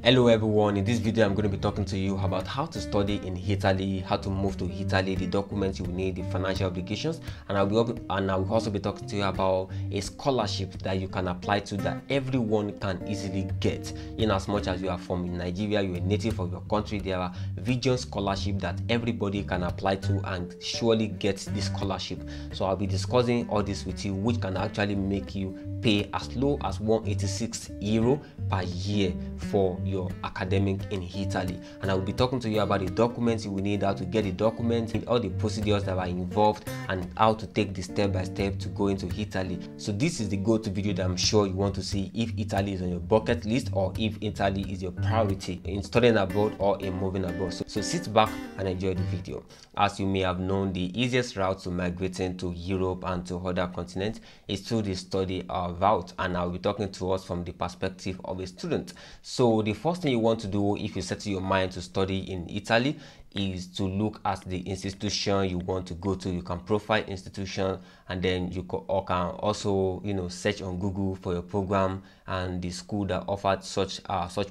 Hello everyone, in this video I'm going to be talking to you about how to study in Italy, how to move to Italy, the documents you will need, the financial obligations, and I will also be talking to you about a scholarship that you can apply to that everyone can easily get. In as much as you are from Nigeria, you're a native of your country, there are region scholarship that everybody can apply to and surely get this scholarship. So I'll be discussing all this with you, which can actually make you pay as low as €186 per year for your academic in Italy. And I will be talking to you about the documents you will need, how to get the documents, all the procedures that are involved, and how to take the step by step to go into Italy. So this is the go-to video that I'm sure you want to see if Italy is on your bucket list or if Italy is your priority in studying abroad or in moving abroad. So sit back and enjoy the video. As you may have known, the easiest route to migrating to Europe and to other continents is through the study route, and I'll be talking to us from the perspective of a student. So the first thing you want to do if you set your mind to study in Italy is to look at the institution you want to go to. You can profile institution, and then you can also search on Google for your program and the school that offered such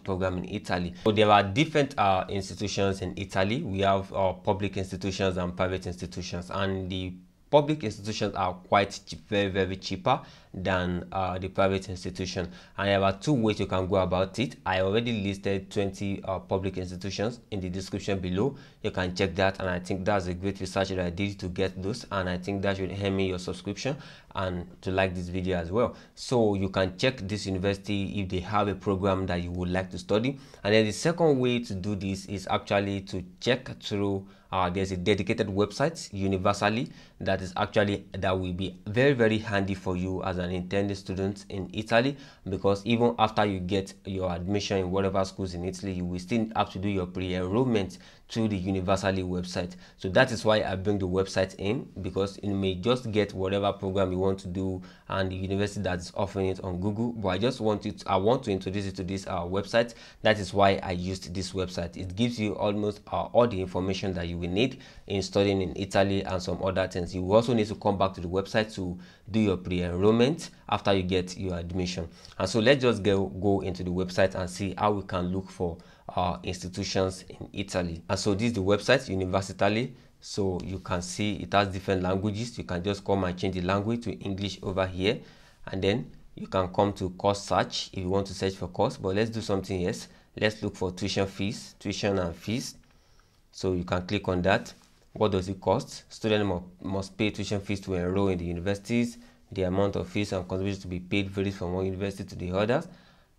program in Italy. So there are different institutions in Italy. We have public institutions and private institutions, and the public institutions are quite very cheaper than the private institution, and there are two ways you can go about it. I already listed 20 public institutions in the description below. You can check that, and I think that's a great research that I did to get those, and I think that should earn me your subscription and to like this video as well. So you can check this university if they have a program that you would like to study. And then the second way to do this is actually to check through there's a dedicated website universally that will be very handy for you as an intended student in Italy, because even after you get your admission in whatever schools in Italy, you will still have to do your pre-enrollment through the universally website. So that is why I bring the website in, because you may just get whatever program you want to do and the university that is offering it on Google, but I want to introduce you to this website. That is why I used this website. It gives you almost all the information that you will need in studying in Italy and some other things. You will also need to come back to the website to do your pre-enrollment after you get your admission. And so let's just go into the website and see how we can look for institutions in Italy. And so this is the website Universitali. So you can see it has different languages. You can just come and change the language to English over here, and then you can come to course search if you want to search for course. But let's do something else. Let's look for tuition and fees. So you can click on that. What does it cost? Students must pay tuition fees to enroll in the universities. The amount of fees and contributions to be paid varies from one university to the others,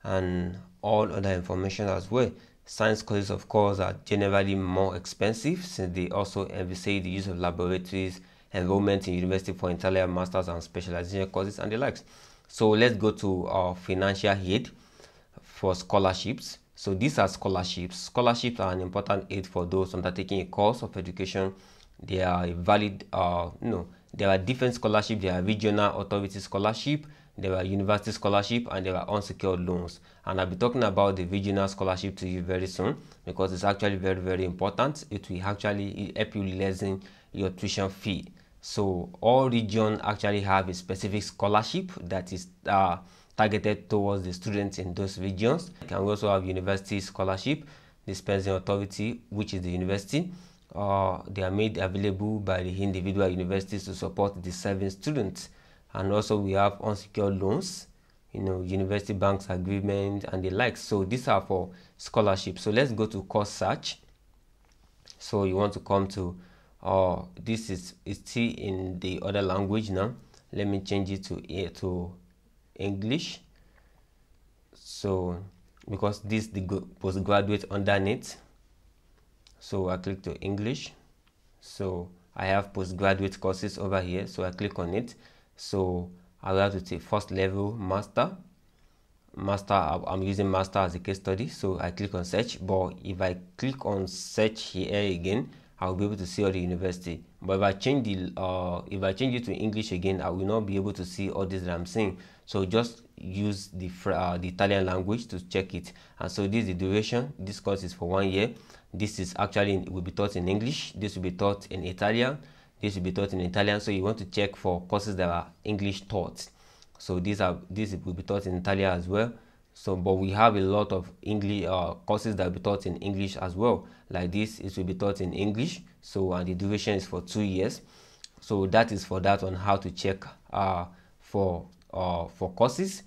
and all other information as well. Science courses, of course, are generally more expensive since they also envisage the use of laboratories, enrollment in university for entire masters and specialization courses and the likes. So let's go to our financial aid for scholarships. So these are scholarships. Scholarships are an important aid for those undertaking a course of education. They are a valid, there are different scholarships. There are regional authority scholarship, there are university scholarship, and there are unsecured loans. And I'll be talking about the regional scholarship to you very soon, because it's actually very important. It will actually help you lessen your tuition fee. So all regions actually have a specific scholarship that is targeted towards the students in those regions. You can also have university scholarship, dispensing authority, which is the university. They are made available by the individual universities to support the serving students. And also we have unsecured loans, university banks agreement and the likes. So these are for scholarships. So let's go to course search. So you want to come to this is still in the other language now. Let me change it to English. So because this the postgraduate underneath, so I click to English. So I have postgraduate courses over here, so I click on it. So I will have to take first level master. I'm using master as a case study, so I click on search. But if I click on search here again, I'll be able to see all the university. But if I change it to English again, I will not be able to see all this that I'm seeing. So just use the Italian language to check it. And so this is the duration. This course is for 1 year. This is will be taught in English. This will be taught in Italian. This will be taught in Italian. So you want to check for courses that are English taught. So this will be taught in Italian as well. So, but we have a lot of English courses that will be taught in English as well. Like this, it will be taught in English. So, and the duration is for 2 years. So that is for that on how to check for courses.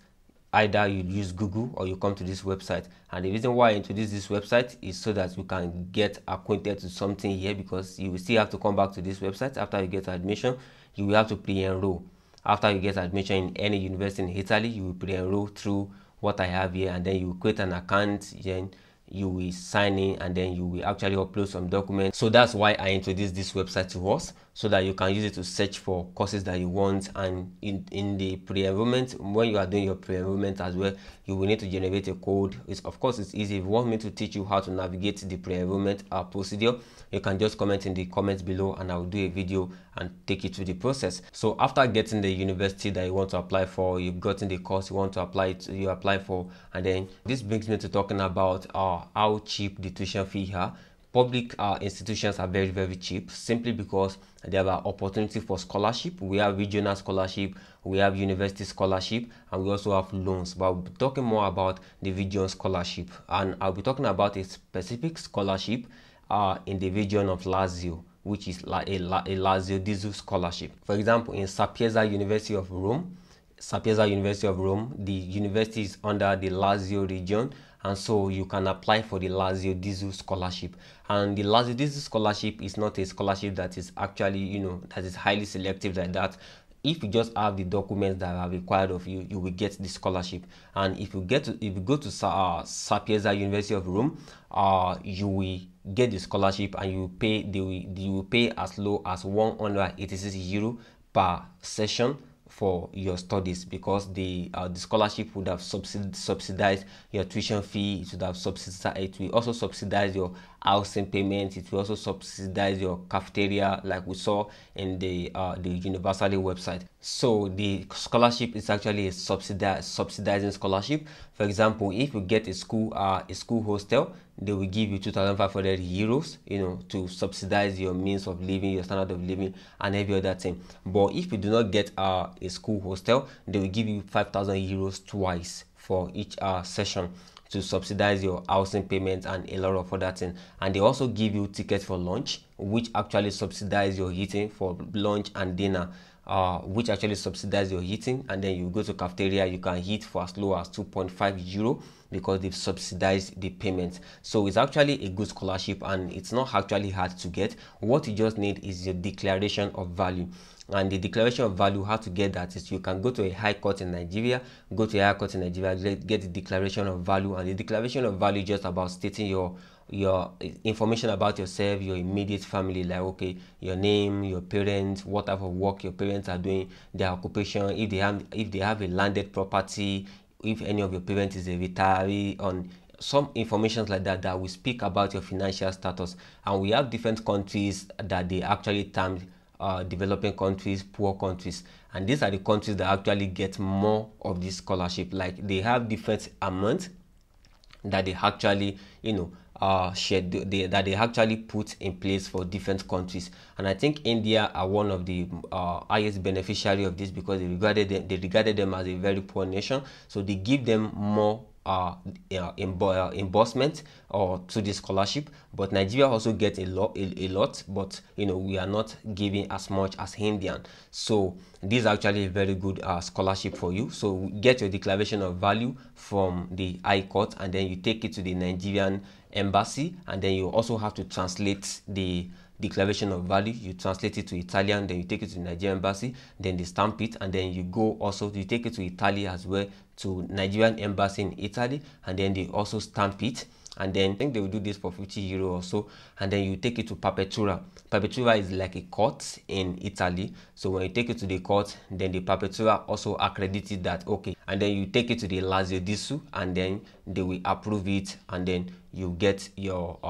Either you use Google or you come to this website. And the reason why I introduce this website is so that you can get acquainted to something here, because you will still have to come back to this website after you get admission. You will have to pre-enroll. After you get admission in any university in Italy, you will pre-enroll through what I have here, and then you will create an account. Then you will sign in, and then you will actually upload some documents. So that's why I introduced this website to us, so that you can use it to search for courses that you want. And in the pre-enrollment, when you are doing your pre-enrollment as well, you will need to generate a code. Of course it's easy. If you want me to teach you how to navigate the pre-enrollment procedure, you can just comment in the comments below, and I will do a video and take you through the process. So after getting the university that you want to apply for, you've gotten the course you want to apply for, and then this brings me to talking about how cheap the tuition fee are. Public institutions are very, very cheap, simply because there are opportunity for scholarship. We have regional scholarship, we have university scholarship, and we also have loans. But I'll be talking more about the region scholarship, and I'll be talking about a specific scholarship in the region of Lazio, which is like a Lazio Diesel scholarship. For example, in Sapienza University of Rome, the university is under the Lazio region, and so you can apply for the Lazio Diesel scholarship. And the Lazio Diesel scholarship is not a scholarship that is actually, that is highly selective like that. If you just have the documents that are required of you, you will get the scholarship. And if you go to Sapienza University of Rome, you will get the scholarship, and you will pay as low as €186 per session for your studies, because the scholarship would have subsidized your tuition fee. It will also subsidize your housing payment. It will also subsidize your cafeteria, like we saw in the Universally website. So the scholarship is actually a subsidizing scholarship. For example, if you get a school hostel, they will give you €2,500, to subsidize your means of living, your standard of living, and every other thing. But if you do not get a school hostel, they will give you €5,000 twice for each session, to subsidize your housing payment and a lot of other things. And they also give you tickets for lunch, which actually subsidize your eating for lunch and dinner. Which actually subsidize your eating, and then you go to cafeteria, you can eat for as low as €2.5, because they've subsidized the payment. So it's actually a good scholarship, and it's not actually hard to get. What you just need is your declaration of value. And the declaration of value, how to get that is you can go to a high court in Nigeria, get the declaration of value. And the declaration of value is just about stating your information about yourself, your immediate family, like your name, your parents, what type of work your parents are doing, their occupation, if they have a landed property, if any of your parents is a retiree, on some information like that will speak about your financial status. And we have different countries that they actually term developing countries, poor countries, and these are the countries that actually get more of this scholarship. Like, they have different amounts that they actually that they actually put in place for different countries. And I think India are one of the highest beneficiary of this, because they regarded them as a very poor nation, so they give them more embossment or to the scholarship. But Nigeria also gets a lot, but we are not giving as much as Indian. So this is actually a very good scholarship for you. So get your declaration of value from the High Court, and then you take it to the Nigerian embassy, and then you also have to translate the declaration of value. You translate it to Italian, then you take it to the Nigerian embassy, then they stamp it, and then you take it to Italy as well, to Nigerian embassy in Italy, and then they also stamp it. And then I think they will do this for €50 or so, and then you take it to Prefettura. Prefettura is like a court in Italy. So when you take it to the court, then the Prefettura also accredited that and then you take it to the Lazio Diesel, and then they will approve it, and then you get your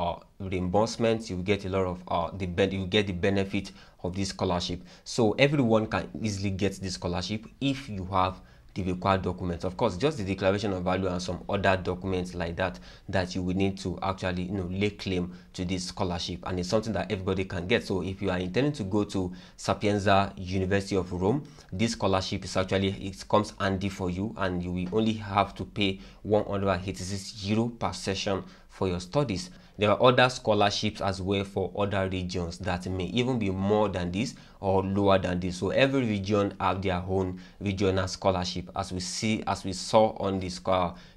reimbursement. You get a lot of you get the benefit of this scholarship. So everyone can easily get this scholarship if you have the required documents. Of course, just the declaration of value and some other documents like that that you will need to actually lay claim to this scholarship, and it's something that everybody can get. So if you are intending to go to Sapienza University of Rome, this scholarship is actually, it comes handy for you, and you will only have to pay 186 euro per session for your studies. There are other scholarships as well for other regions that may even be more than this or lower than this. So every region have their own regional scholarship, as we saw on this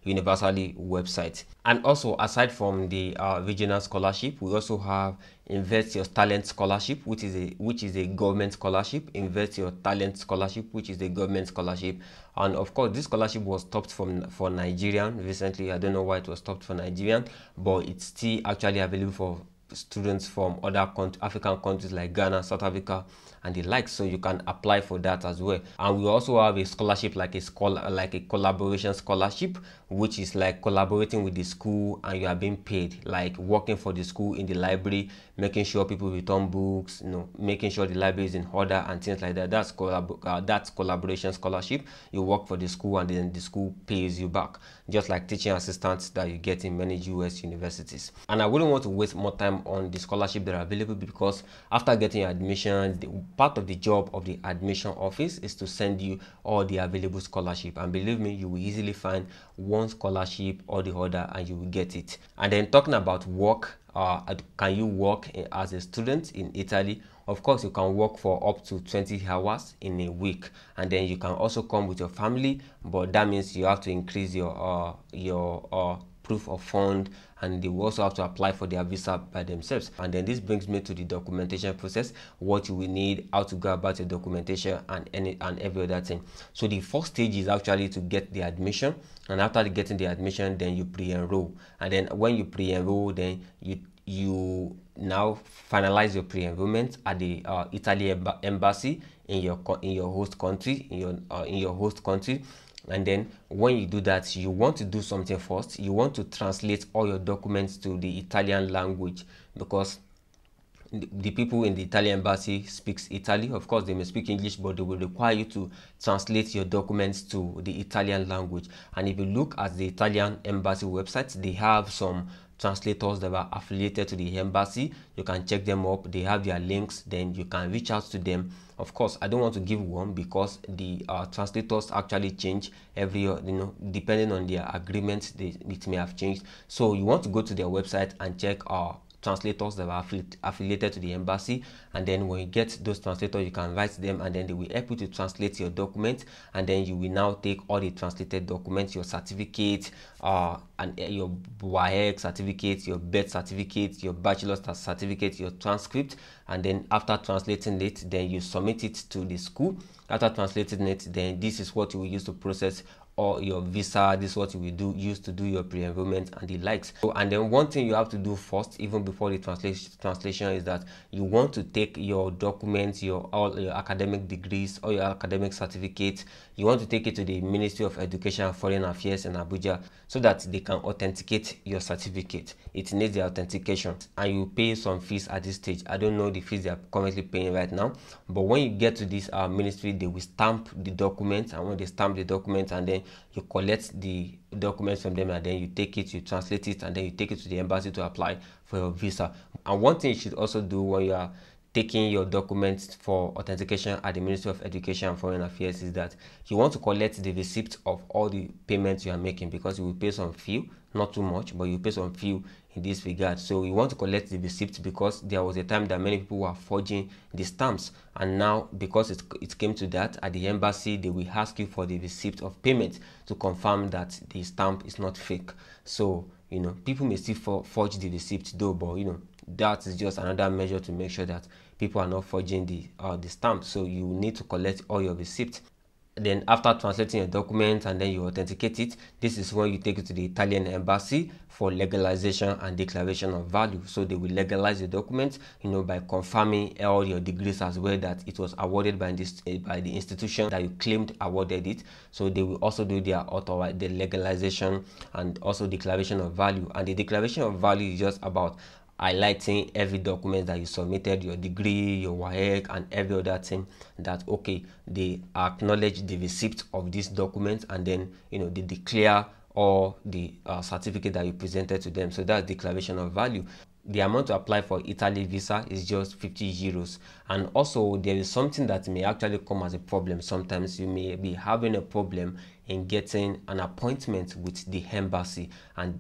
Universally website. And also, aside from the regional scholarship, we also have Invest Your Talent Scholarship, which is a government scholarship. Invest Your Talent Scholarship, which is a government scholarship. And of course, this scholarship was stopped for Nigerian recently. I don't know why it was stopped for Nigerian, but it's still actually available for students from other African countries like Ghana, South Africa, and the like. So you can apply for that as well. And we also have a scholarship like a collaboration scholarship, which is like collaborating with the school and you are being paid, like working for the school in the library, making sure people return books, making sure the library is in order and things like that. That's collaboration scholarship. You work for the school and then the school pays you back, just like teaching assistants that you get in many US universities. And I wouldn't want to waste more time on the scholarship that are available, because after getting your admission, part of the job of the admission office is to send you all the available scholarship, and believe me, you will easily find one scholarship or the other and you will get it. And then talking about work, can you work as a student in Italy? Of course, you can work for up to 20 hours in a week, and then you can also come with your family, but that means you have to increase your proof of fund, and they will also have to apply for their visa by themselves. And then this brings me to the documentation process, what you will need, how to go about your documentation, and every other thing. So the first stage is actually to get the admission, and after getting the admission, then you pre-enroll. And then when you pre-enroll, then you now finalize your pre-enrollment at the Italy embassy in your host country, in your host country. And then when you do that, you want to do something first. You want to translate all your documents to the Italian language, because the people in the Italian embassy speaks Italy. Of course, they may speak English, but they will require you to translate your documents to the Italian language. And if you look at the Italian embassy website, they have some translators that are affiliated to the embassy. You can check them up. They have their links. Then you can reach out to them. Of course, I don't want to give one, because the translators actually change every year, depending on their agreement, it may have changed. So you want to go to their website and check translators that are affiliated to the embassy, and then when you get those translators, you can write them, and then they will help you to translate your document. And then you will now take all the translated documents, your certificate, and your WAEC certificate, your birth certificate, your bachelor's certificate, your transcript, and then after translating it, then you submit it to the school. After translating it, then this is what you will use to process or your visa. This is what you will use to do your pre-enrollment and the likes. So, and then one thing you have to do first, even before the translation, is that you want to take your documents, all your academic degrees or your academic certificates. You want to take it to the Ministry of Education and Foreign Affairs in Abuja, so that they can authenticate your certificate. It needs the authentication, and you pay some fees at this stage. I don't know the fees they are currently paying right now, but when you get to this ministry, they will stamp the documents, and when they stamp the documents, and then you collect the documents from them, and then you take it, you translate it, and then you take it to the embassy to apply for your visa. And one thing you should also do when you are taking your documents for authentication at the Ministry of Education and Foreign Affairs is that you want to collect the receipt of all the payments you are making, because you will pay some fee, not too much, but you pay some fee in this regard. So you want to collect the receipt, because there was a time that many people were forging the stamps, and now because it came to that, at the embassy they will ask you for the receipt of payment to confirm that the stamp is not fake. So people may still forge the receipt though, but that is just another measure to make sure that people are not forging the stamp. So you need to collect all your receipts. Then after translating your document and then you authenticate it, this is when you take it to the Italian embassy for legalization and declaration of value. So they will legalize the document, by confirming all your degrees as well, that it was awarded by the institution that you claimed awarded it. So they will also do the legalization and also declaration of value. And the declaration of value is just about highlighting every document that you submitted, your degree, your WAEC, and every other thing, that okay, they acknowledge the receipt of this document, and then they declare or the certificate that you presented to them. So that's declaration of value. The amount to apply for Italy visa is just 50 euros. And also there is something that may actually come as a problem. Sometimes you may be having a problem in getting an appointment with the embassy, and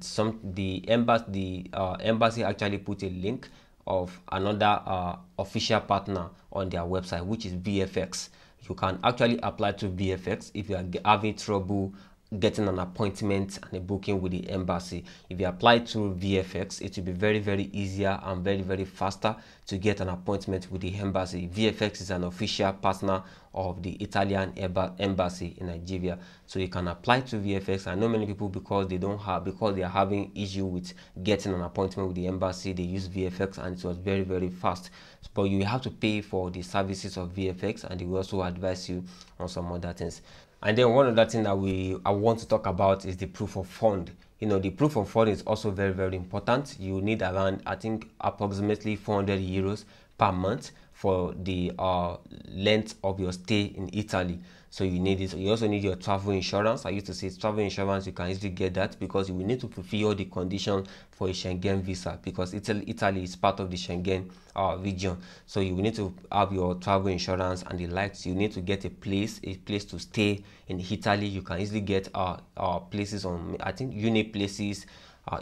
the embassy actually put a link of another official partner on their website, which is VFX. You can actually apply to VFX if you are having trouble getting an appointment and a booking with the embassy. If you apply to VFX, it will be very, very easier and very, very faster to get an appointment with the embassy. VFX is an official partner of the Italian embassy in Nigeria, so you can apply to VFX. I know many people, because they are having issue with getting an appointment with the embassy, they use VFX, and it was very, very fast. But you have to pay for the services of VFX, and they will also advise you on some other things. And then one other thing that I want to talk about is the proof of fund. The proof of fund is also very, very important. You need around, I think, approximately 400 euros per month for the length of your stay in Italy. So you need it. You also need your travel insurance. I used to say travel insurance, you can easily get that, because you will need to fulfill all the conditions for a Schengen visa, because Italy is part of the Schengen region. So you will need to have your travel insurance and the likes. You need to get a place to stay in Italy. You can easily get places on, I think, Uniplaces.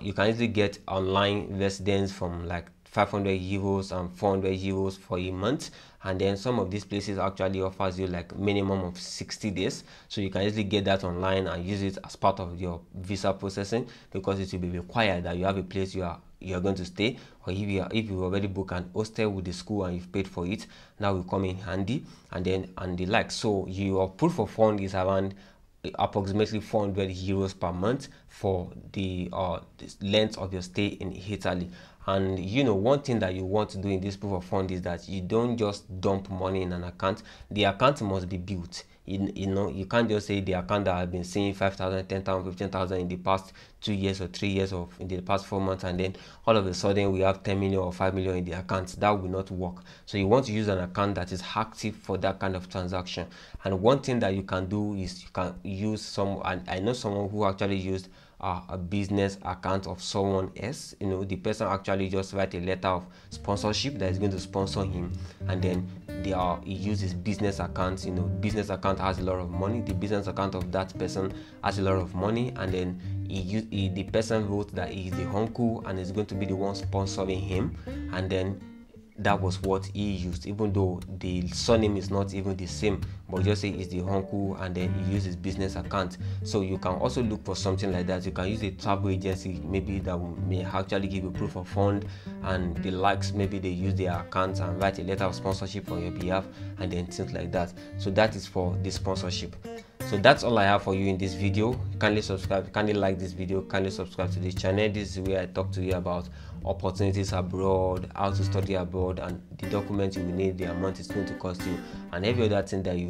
You can easily get online residence from like 500 euros and 400 euros for a month, and then some of these places actually offers you like minimum of 60 days, so you can easily get that online and use it as part of your visa processing, because it will be required that you have a place you are going to stay, or if you already book an hostel with the school and you've paid for it, now will come in handy, and the like. So your proof of fund is around approximately 400 euros per month for the length of your stay in Italy. And one thing that you want to do in this proof of fund is that you don't just dump money in an account. The account must be built. You can't just say the account that I've been seeing 5,000, 10,000, 15,000 in the past 2 years or 3 years, or in the past 4 months, and then all of a sudden we have 10 million or 5 million in the account. That will not work. So you want to use an account that is active for that kind of transaction. And one thing that you can do is you can use and I know someone who actually used a business account of someone else. The person actually just write a letter of sponsorship that is going to sponsor him, and then he uses business accounts. Business account has a lot of money. The business account of that person has a lot of money, and then the person wrote that he is the uncle and is going to be the one sponsoring him, and then that was what he used, even though the surname is not even the same, but just say it's the uncle, and then he uses business account. So you can also look for something like that. You can use a travel agency, maybe that may actually give you proof of fund and the likes. Maybe they use their account and write a letter of sponsorship on your behalf, and then things like that. So that is for the sponsorship. So that's all I have for you in this video. Kindly subscribe, kindly like this video, kindly subscribe to this channel. This is where I talk to you about opportunities abroad, how to study abroad, and the documents you will need, the amount it's going to cost you, and every other thing that you